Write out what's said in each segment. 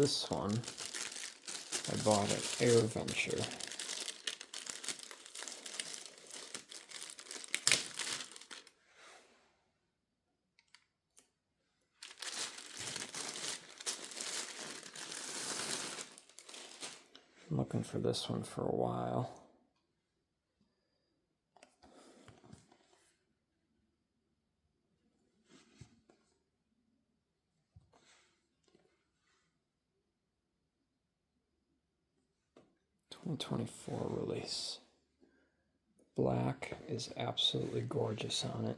this one I bought at AirVenture. I'm looking for this one for a while. '24 release. Black is absolutely gorgeous on it.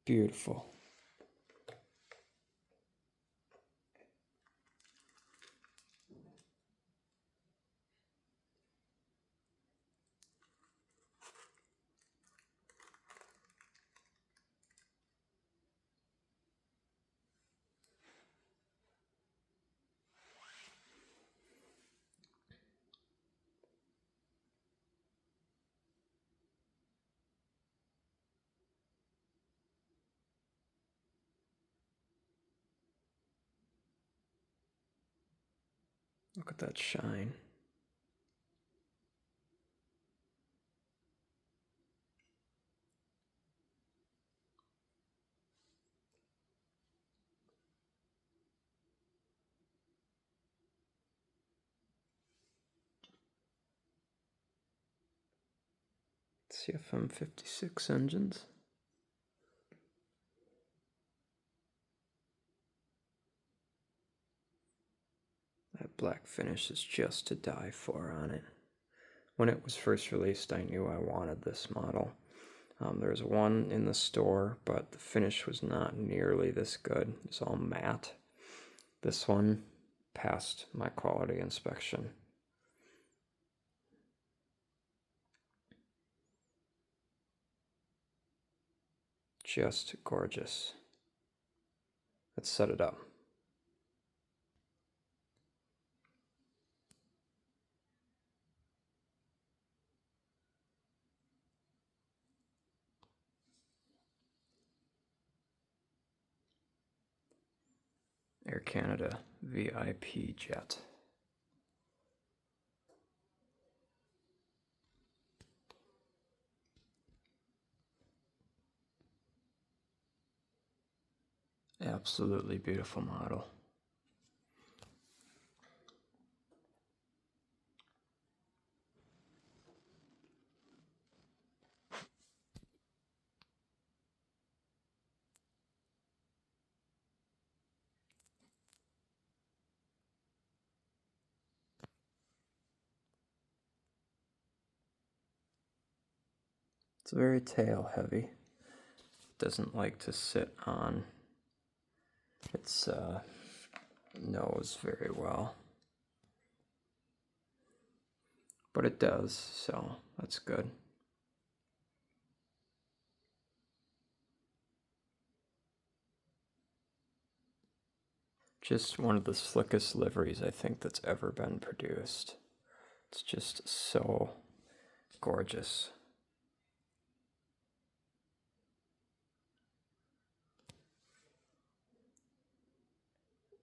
Beautiful. Look at that shine. CFM56 engines. That black finish is just to die for on it. When it was first released, I knew I wanted this model. There's one in the store, but the finish was not nearly this good. It's all matte. This one passed my quality inspection. Just gorgeous. Let's set it up. Air Canada VIP jet. Absolutely beautiful model. It's very tail heavy. Doesn't like to sit on its nose very well. But it does, so that's good. Just one of the slickest liveries I think that's ever been produced. It's just so gorgeous.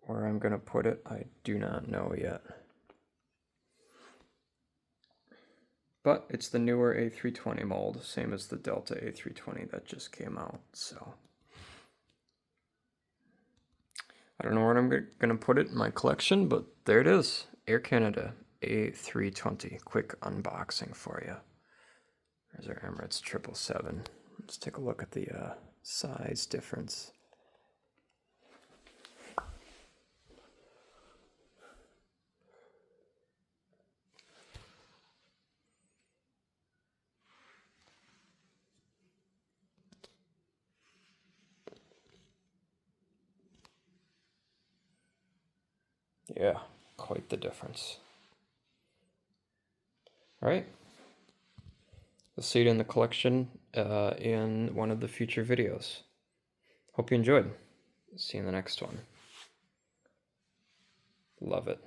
Where I'm going to put it, I do not know yet. But it's the newer A320 mold, same as the Delta A320 that just came out, so. I don't know where I'm going to put it in my collection, but there it is. Air Canada A320. Quick unboxing for you. There's our Emirates 777. Let's take a look at the size difference. Yeah, quite the difference. All right. You'll see it in the collection in one of the future videos. Hope you enjoyed. See you in the next one. Love it.